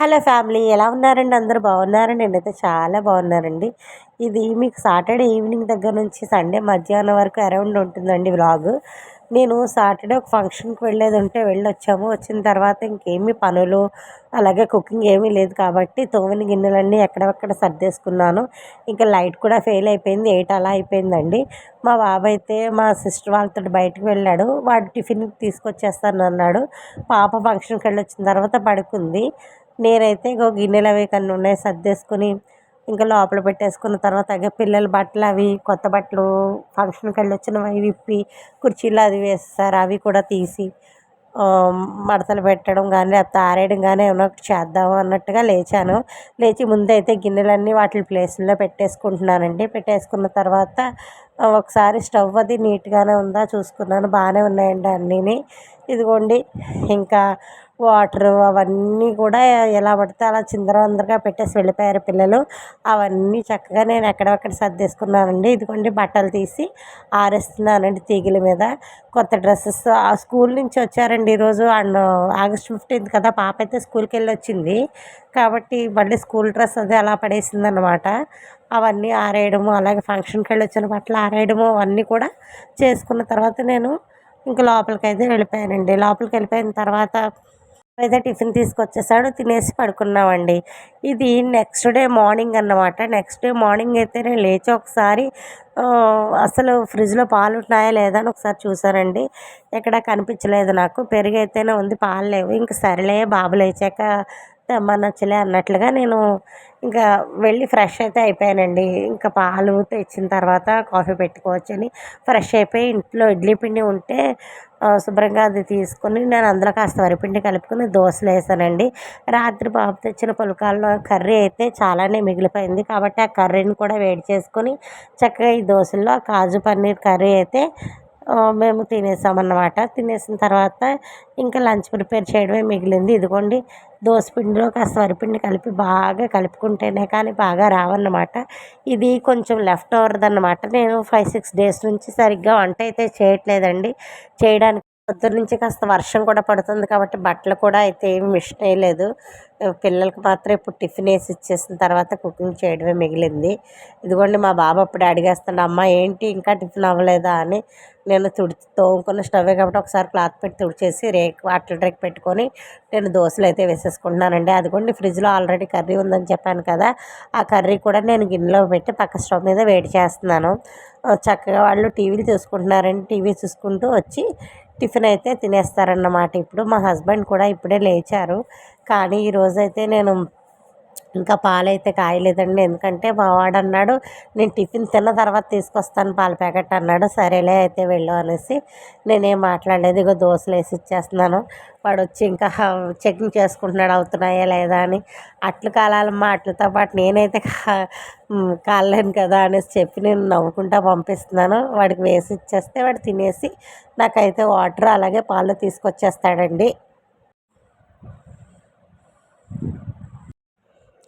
Hello family, ఎలా ఉన్నారండి? అందరూ బాగున్నారండి? నేనైతే చాలా బాగున్నానండి. ఇది మీకు సాటర్డే ఈవినింగ్ దగ్గర నుంచి సండే మధ్యాహ్నం వరకు అరౌండ్ ఉంటుందండి వ్లాగ్. నేను సాటర్డే ఒక ఫంక్షన్కి వెళ్ళేది ఉంటే వెళ్ళొచ్చాము. వచ్చిన తర్వాత ఇంకేమీ పనులు అలాగే కుకింగ్ ఏమీ లేదు కాబట్టి తోమిన గిన్నెలన్నీ ఎక్కడెక్కడ సర్దేసుకున్నాను. ఇంకా లైట్ కూడా ఫెయిల్ అయిపోయింది. 8 అలా అయిపోయిందండి. మా బాబు అయితే మా సిస్టర్ వాళ్ళతో బయటకు వెళ్ళాడు. వాడు టిఫిన్ తీసుకొచ్చేస్తాను అన్నాడు. పాప ఫంక్షన్కి వెళ్ళొచ్చిన తర్వాత పడుకుంది. నేనైతే ఇగో గిన్నెలు అవి కొన్ని ఉన్నాయి సర్దేసుకుని ఇంకా లోపల పెట్టేసుకున్న తర్వాత పిల్లల బట్టలు అవి కొత్త బట్టలు ఫంక్షన్కి వెళ్ళి వచ్చినవి అవి విప్పి కుర్చీలో అది వేస్తారు అవి కూడా తీసి మడతలు పెట్టడం కానీ లేకపోతే ఆరేయడం కానీ ఏమైనా ఒకటి చేద్దాము అన్నట్టుగా లేచాను. లేచి ముందైతే గిన్నెలన్నీ వాటి ప్లేస్లో పెట్టేసుకుంటున్నానండి. పెట్టేసుకున్న తర్వాత ఒకసారి స్టవ్ అది నీట్గానే ఉందా చూసుకున్నాను. బాగానే ఉన్నాయండి అన్నీని. ఇదిగోండి ఇంకా వాటరు అవన్నీ కూడా ఎలా పడితే అలా చిందరవందరగా పెట్టేసి వెళ్ళిపోయారు పిల్లలు. అవన్నీ చక్కగా నేను ఎక్కడొక్కడ సర్దేసుకున్నానండి. ఇదిగోండి బట్టలు తీసి ఆరేస్తున్నానండి తీగల మీద. కొత్త డ్రెస్సెస్ ఆ స్కూల్ నుంచి వచ్చారండి ఈరోజు. అండ్ ఆగస్ట్ 15th కదా, పాప అయితే స్కూల్కి వెళ్ళి వచ్చింది కాబట్టి మళ్ళీ స్కూల్ డ్రెస్ అది అలా పడేసిందనమాట. అవన్నీ ఆరేయడము అలాగే ఫంక్షన్కి వెళ్ళి వచ్చిన బట్టలు ఆరేయడము అవన్నీ కూడా చేసుకున్న తర్వాత నేను ఇంకా లోపలికి అయితే వెళ్ళిపోయానండి. లోపలికి వెళ్ళిపోయిన తర్వాత అయితే టిఫిన్ తీసుకొచ్చేసాడు. తినేసి పడుకున్నామండి. ఇది నెక్స్ట్ డే మార్నింగ్ అన్నమాట. నెక్స్ట్ డే మార్నింగ్ అయితే నేను లేచి ఒకసారి అసలు ఫ్రిడ్జ్లో పాలు ఉన్నాయా లేదా అని ఒకసారి చూసానండి. ఎక్కడ కనిపించలేదు నాకు. పెరుగు అయితేనే ఉంది, పాలు లేవు. ఇంక సరేలే బాబు లేచాక తెమ్మనొచ్చులే అన్నట్లుగా నేను ఇంకా వెళ్ళి ఫ్రెష్ అయితే అయిపోయానండి. ఇంకా పాలు తెచ్చిన తర్వాత కాఫీ పెట్టుకోవచ్చని ఫ్రెష్ అయిపోయి ఇంట్లో ఇడ్లీ పిండి ఉంటే శుభ్రంగా అది తీసుకొని నేను అందులో కాస్త వరిపిండి కలుపుకొని దోశలు వేసానండి. రాత్రి బాబు తెచ్చిన పుల్కాల్లో కర్రీ అయితే చాలానే మిగిలిపోయింది కాబట్టి ఆ కర్రీని కూడా వేడి చేసుకొని చక్కగా ఈ దోశల్లో కాజు పన్నీర్ కర్రీ అయితే మేము తినేసామన్నమాట. తినేసిన తర్వాత ఇంకా లంచ్ ప్రిపేర్ చేయడమే మిగిలింది. ఇదిగోండి పిండిలో కాస్త వరిపిండి కలిపి బాగా కలుపుకుంటేనే కానీ బాగా రావన్నమాట. ఇది కొంచెం లెఫ్ట్ ఓవర్దన్నమాట. నేను 5-6 డేస్ నుంచి సరిగ్గా వంట అయితే చేయట్లేదండి. చేయడానికి పొద్దున్న నుంచి కాస్త వర్షం కూడా పడుతుంది కాబట్టి బట్టలు కూడా అయితే ఏమి మిషన్ వేయలేదు. పిల్లలకి మాత్రం ఇప్పుడు టిఫిన్ వేసి ఇచ్చేసిన తర్వాత కుకింగ్ చేయడమే మిగిలింది. ఇదిగోండి మా బాబు అప్పుడు అడిగేస్తాడు, అమ్మ ఏంటి ఇంకా టిఫిన్ అవ్వలేదా అని. నేను తోముకున్న స్టవ్వే కాబట్టి ఒకసారి క్లాత్ పెట్టి తుడిచేసి వాటర్ రేక్ పెట్టుకొని నేను దోశలు అయితే వేసేసుకుంటున్నానండి. అదిగోండి ఫ్రిడ్జ్లో ఆల్రెడీ కర్రీ ఉందని చెప్పాను కదా, ఆ కర్రీ కూడా నేను గిన్నెలో పెట్టి పక్క స్టవ్ మీద వేడి చేస్తున్నాను. చక్కగా వాళ్ళు టీవీలు చూసుకుంటున్నారండి. టీవీ చూసుకుంటూ వచ్చి టిఫిన్ అయితే తినేస్తారన్నమాట. ఇప్పుడు మా హస్బెండ్ కూడా ఇప్పుడే లేచారు. కానీ ఈరోజైతే నేను ఇంకా పాలైతే కాయలేదండి. ఎందుకంటే మా వాడు అన్నాడు, నేను టిఫిన్ తిన్న తర్వాత తీసుకొస్తాను పాల ప్యాకెట్ అన్నాడు. సరేలే అయితే వెళ్ళు అనేసి నేనేం మాట్లాడలేదు. ఇగో దోశలు వేసి ఇచ్చేస్తున్నాను. వాడు వచ్చి ఇంకా చెకింగ్ చేసుకుంటున్నాడు అవుతున్నాయా లేదా అని. అట్లు కాలాలమ్మా, అట్లతో పాటు నేనైతే కాలేను కదా అనేసి చెప్పి నేను నవ్వుకుంటా పంపిస్తున్నాను. వాడికి వేసి ఇచ్చేస్తే వాడు తినేసి నాకైతే వాటర్ అలాగే పాలు తీసుకొచ్చేస్తాడండి.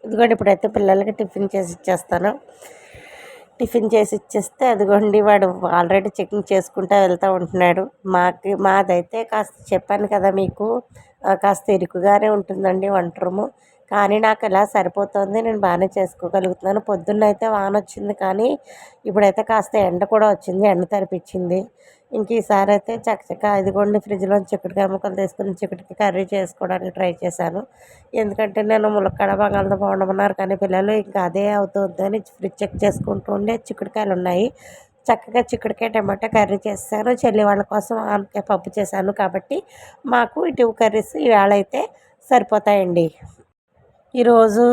ఇదిగోండి ఇప్పుడైతే పిల్లలకి టిఫిన్ చేసి ఇచ్చేస్తాను. టిఫిన్ చేసి ఇచ్చేస్తే అదిగోండి వాడు ఆల్రెడీ చెకింగ్ చేసుకుంటూ వెళ్తూ ఉంటున్నాడు. మాదైతే కాస్త చెప్పాను కదా మీకు, కాస్త ఇరుకుగానే ఉంటుందండి వంట రూము. కానీ నాకు ఇలా సరిపోతుంది, నేను బాగానే చేసుకోగలుగుతున్నాను. పొద్దున్నైతే వాన వచ్చింది కానీ ఇప్పుడైతే కాస్త ఎండ కూడా వచ్చింది, ఎండ తెరిపించింది. ఇంక ఈసారి అయితే చక్కచక్క ఇదిగోండి ఫ్రిడ్జ్లో చిక్కుడుకాయ ముక్కలు తీసుకుని చిక్కుడుకాయ కర్రీ చేసుకోవడానికి ట్రై చేశాను. ఎందుకంటే నేను ములక్కాడ బంగాళదుంప వండమన్నారు కానీ పిల్లలు ఇంకా అదే అవుతుందని ఫ్రిడ్జ్ చెక్ చేసుకుంటూ ఉండే చిక్కుడుకాయలు ఉన్నాయి. చక్కగా చిక్కుడుకాయ టమాటా కర్రీ చేశాను. చెల్లి వాళ్ళ కోసం ఆనపకాయ పప్పు చేశాను కాబట్టి మాకు ఈ 2 కర్రీస్ ఇవాళ అయితే సరిపోతాయండి. ఈరోజు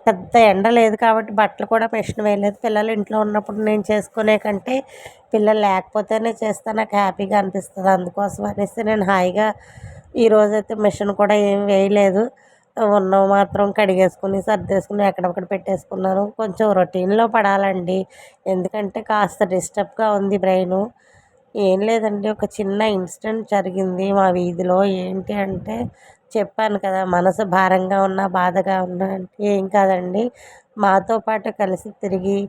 పెద్ద ఎండ లేదు కాబట్టి బట్టలు కూడా మిషన్ వేయలేదు. పిల్లలు ఇంట్లో ఉన్నప్పుడు నేను చేసుకునే కంటే పిల్లలు లేకపోతేనే చేస్తే నాకు హ్యాపీగా అనిపిస్తుంది. అందుకోసం అనేసి నేను హాయిగా ఈరోజైతే మిషన్ కూడా ఏం వేయలేదు. ఉన్నవి మాత్రం కడిగేసుకుని సర్దేసుకుని ఎక్కడొక్కడ పెట్టేసుకున్నాను. కొంచెం రొటీన్లో పడాలండి, ఎందుకంటే కాస్త డిస్టర్బ్గా ఉంది బ్రెయిను. ఏం లేదండి, ఒక చిన్న ఇన్సిడెంట్ జరిగింది మా వీధిలో. ఏంటి అంటే చెప్పాను కదా, మనసు భారంగా ఉన్నా బాధగా ఉన్నా అంటే ఏం కాదండి, మాతో పాటు కలిసి తిరిగి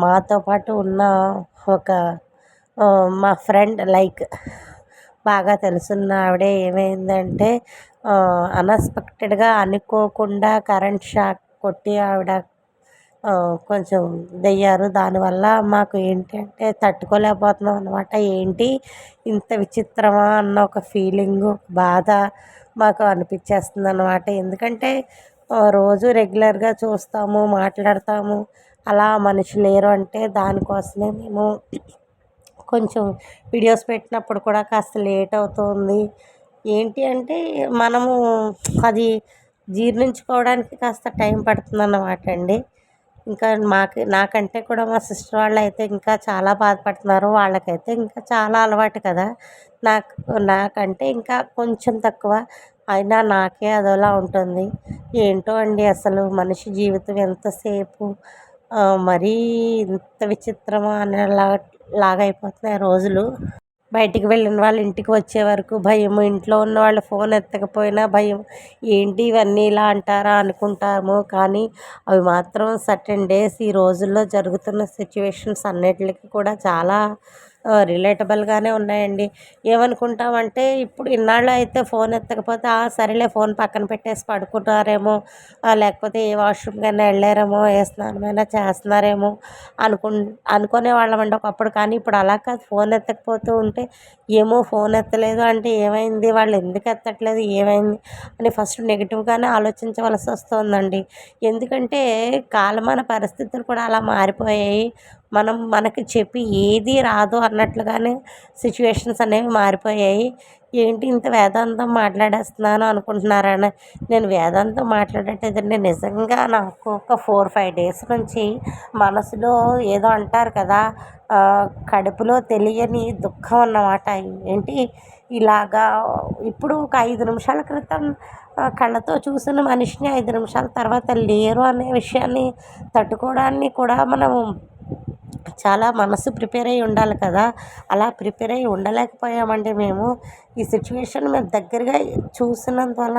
మాతో పాటు ఉన్న ఒక మా ఫ్రెండ్ లైక్ బాగా తెలుసున్న ఆవిడే ఏమైందంటే అన్ఎక్స్పెక్టెడ్గా అనుకోకుండా కరెంట్ షాక్ కొట్టి ఆవిడ కొంచెం దెయ్యారు. దానివల్ల మాకు ఏంటంటే తట్టుకోలేకపోతున్నాం అనమాట. ఏంటి ఇంత విచిత్రమా అన్న ఒక ఫీలింగు, బాధ మాకు అనిపించేస్తుంది అనమాట. ఎందుకంటే రోజు రెగ్యులర్గా చూస్తాము, మాట్లాడతాము. అలా మనిషి లేరు అంటే దానికోసమే మేము కొంచెం వీడియోస్ పెట్టినప్పుడు కూడా కాస్త లేట్ అవుతుంది. ఏంటి అంటే మనము అది జీర్ణించుకోవడానికి కాస్త టైం పడుతుందన్నమాట అండి. ఇంకా నాకంటే కూడా మా సిస్టర్ వాళ్ళైతే ఇంకా చాలా బాధపడుతున్నారు. వాళ్ళకైతే ఇంకా చాలా అలవాటు కదా! నాకంటే ఇంకా కొంచెం తక్కువ. అయినా నాకే అదోలా ఉంటుంది. ఏంటో అండి అసలు మనిషి జీవితం ఎంతసేపు మరీ ఇంత విచిత్రమా లాగా అయిపోతున్నాయి రోజులు. బయటికి వెళ్ళిన వాళ్ళు ఇంటికి వచ్చే వరకు భయం, ఇంట్లో ఉన్న వాళ్ళు ఫోన్ ఎత్తకపోయినా భయం. ఏంటి ఇవన్నీ ఇలా అంటారా అనుకుంటాము. కానీ అవి మాత్రం సర్టెన్ డేస్ ఈ రోజుల్లో జరుగుతున్న సిచ్యువేషన్స్ అన్నిటికి కూడా చాలా రిలేటబుల్గానే ఉన్నాయండి. ఏమనుకుంటామంటే ఇప్పుడు ఇన్నాళ్ళు అయితే ఫోన్ ఎత్తకపోతే సరేలే ఫోన్ పక్కన పెట్టేసి పడుకున్నారేమో, లేకపోతే ఏ వాష్రూమ్కైనా వెళ్ళారేమో, ఏ స్నానమైనా చేస్తున్నారేమో అనుకు అనుకునేవాళ్ళమండి ఒకప్పుడు. కానీ ఇప్పుడు అలా కాదు. ఫోన్ ఎత్తకపోతూ ఉంటే ఏమో ఫోన్ ఎత్తలేదు అంటే ఏమైంది, వాళ్ళు ఎందుకు ఎత్తట్లేదు, ఏమైంది అని ఫస్ట్ నెగిటివ్గానే ఆలోచించవలసి వస్తుందండి. ఎందుకంటే కాలమాన పరిస్థితులు కూడా అలా మారిపోయాయి. మనకి చెప్పి ఏది రాదు అన్నట్లుగానే సిచ్యువేషన్స్ అనేవి మారిపోయాయి. ఏంటి ఇంత వేదాంతం మాట్లాడేస్తున్నాను అనుకుంటున్నారని, నేను వేదాంతం మాట్లాడేటండి నిజంగా నాకు ఒక 4-5 డేస్ నుంచి మనసులో ఏదో అంటారు కదా, కడుపులో తెలియని దుఃఖం అన్నమాట. ఏంటి ఇలాగా ఇప్పుడు ఒక 5 నిమిషాల క్రితం కళ్ళతో చూసిన మనిషిని 5 నిమిషాల తర్వాత లేరు అనే విషయాన్ని తట్టుకోవడాన్ని కూడా మనం చాలా మనసు ప్రిపేర్ అయ్యి ఉండాలి కదా! అలా ప్రిపేర్ అయ్యి ఉండలేకపోయామండి మేము. ఈ సిచ్యువేషన్ మేము దగ్గరగా చూసినందువల్ల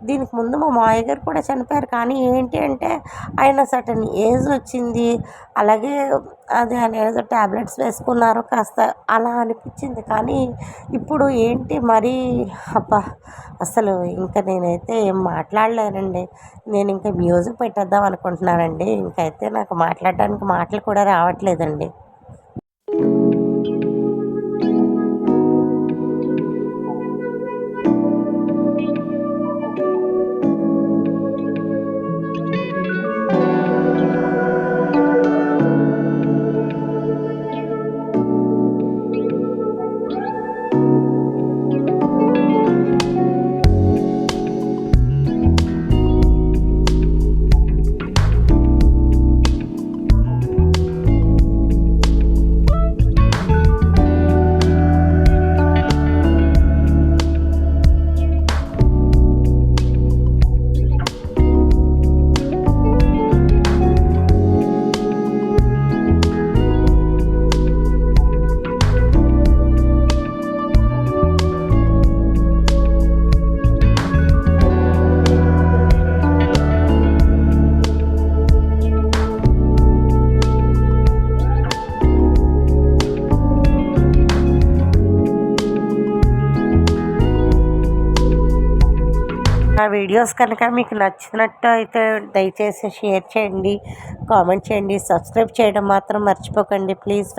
దీనికి ముందు మా మావయ్య గారు కూడా చనిపోయారు. కానీ ఏంటి అంటే ఆయన సర్టెన్ ఏజ్ వచ్చింది. అలాగే ఆయన ఏదో టాబ్లెట్స్ వేసుకున్నారు. కాస్త అలా అనిపించింది. కానీ ఇప్పుడు ఏంటి మరీ అబ్బా! అసలు ఇంకా నేనైతే ఏం మాట్లాడలేనండి. నేను ఇంకా మ్యూజిక్ పెట్టేద్దాం అనుకుంటున్నానండి. ఇంకైతే నాకు మాట్లాడడానికి మాటలు కూడా రావట్లేదండి. నా వీడియోస్ కనుక మీకు నచ్చినట్టు అయితే దయచేసి షేర్ చేయండి, కామెంట్ చేయండి, సబ్స్క్రైబ్ చేయడం మాత్రం మర్చిపోకండి ప్లీజ్.